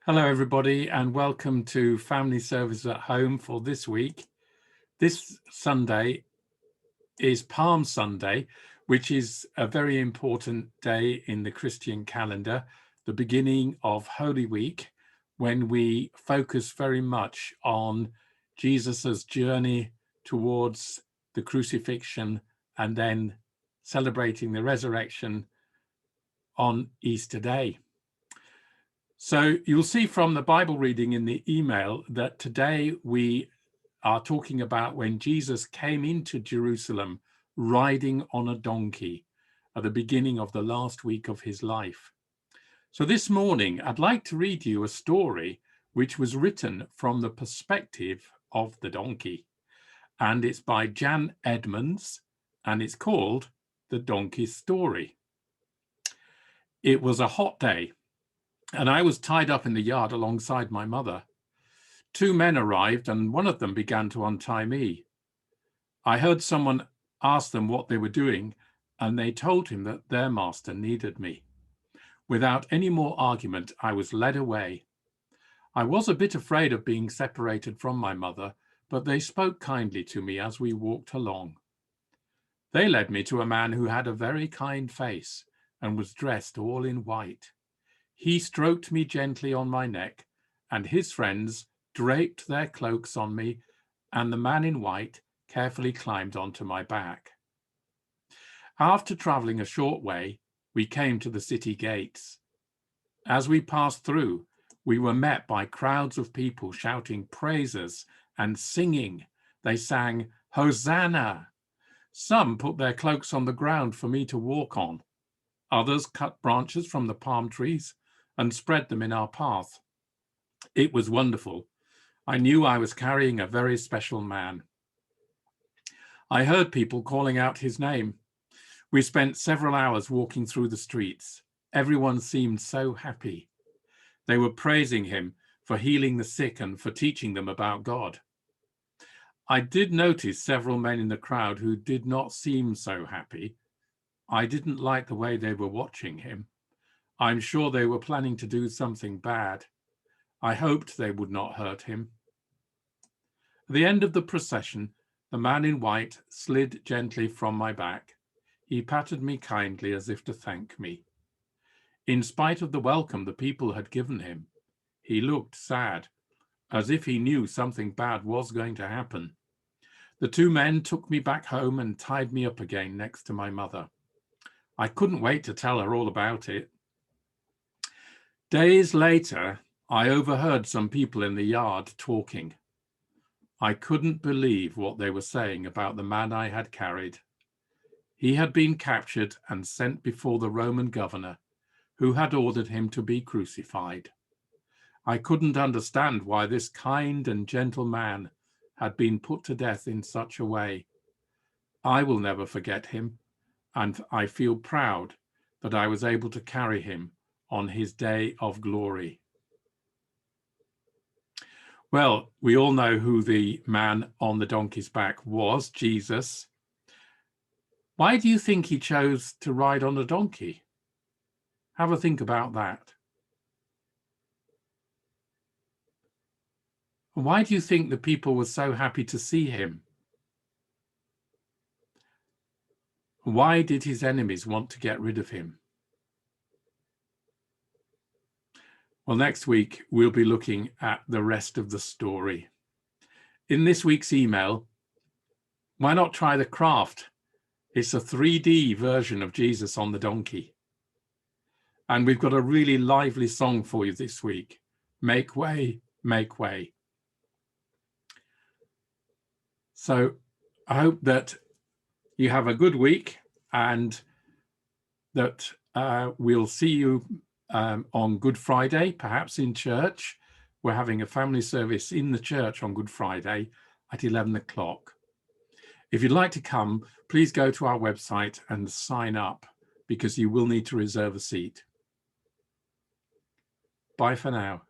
Hello, everybody, and welcome to Family Service at Home for this week. This Sunday is Palm Sunday, which is a very important day in the Christian calendar, the beginning of Holy Week, when we focus very much on Jesus's journey towards the crucifixion and then celebrating the resurrection on Easter Day. So you'll see from the Bible reading in the email that today we are talking about when Jesus came into Jerusalem riding on a donkey at the beginning of the last week of his life. So this morning, I'd like to read you a story which was written from the perspective of the donkey. And it's by Jan Edmonds, and it's called The Donkey's Story. It was a hot day, and I was tied up in the yard alongside my mother. Two men arrived, and one of them began to untie me. I heard someone ask them what they were doing, and they told him that their master needed me. Without any more argument, I was led away. I was a bit afraid of being separated from my mother, but they spoke kindly to me as we walked along. They led me to a man who had a very kind face and was dressed all in white. He stroked me gently on my neck, and his friends draped their cloaks on me, and the man in white carefully climbed onto my back. After traveling a short way, we came to the city gates. As we passed through, we were met by crowds of people shouting praises and singing. They sang, "Hosanna!" Some put their cloaks on the ground for me to walk on. Others cut branches from the palm trees and spread them in our path. It was wonderful. I knew I was carrying a very special man. I heard people calling out his name. We spent several hours walking through the streets. Everyone seemed so happy. They were praising him for healing the sick and for teaching them about God. I did notice several men in the crowd who did not seem so happy. I didn't like the way they were watching him. I'm sure they were planning to do something bad. I hoped they would not hurt him. At the end of the procession, the man in white slid gently from my back. He patted me kindly as if to thank me. In spite of the welcome the people had given him, he looked sad, as if he knew something bad was going to happen. The two men took me back home and tied me up again next to my mother. I couldn't wait to tell her all about it. Days later, I overheard some people in the yard talking. I couldn't believe what they were saying about the man I had carried. He had been captured and sent before the Roman governor, who had ordered him to be crucified. I couldn't understand why this kind and gentle man had been put to death in such a way. I will never forget him, and I feel proud that I was able to carry him on his day of glory. Well, we all know who the man on the donkey's back was, Jesus. Why do you think he chose to ride on a donkey? Have a think about that. Why do you think the people were so happy to see him? Why did his enemies want to get rid of him? Well, next week, we'll be looking at the rest of the story. In this week's email, why not try the craft? It's a 3D version of Jesus on the donkey. And we've got a really lively song for you this week. Make way, make way. So I hope that you have a good week and that we'll see you on Good Friday, perhaps in church. We're having a family service in the church on Good Friday at 11 o'clock. If you'd like to come, please go to our website and sign up, because you will need to reserve a seat. Bye for now.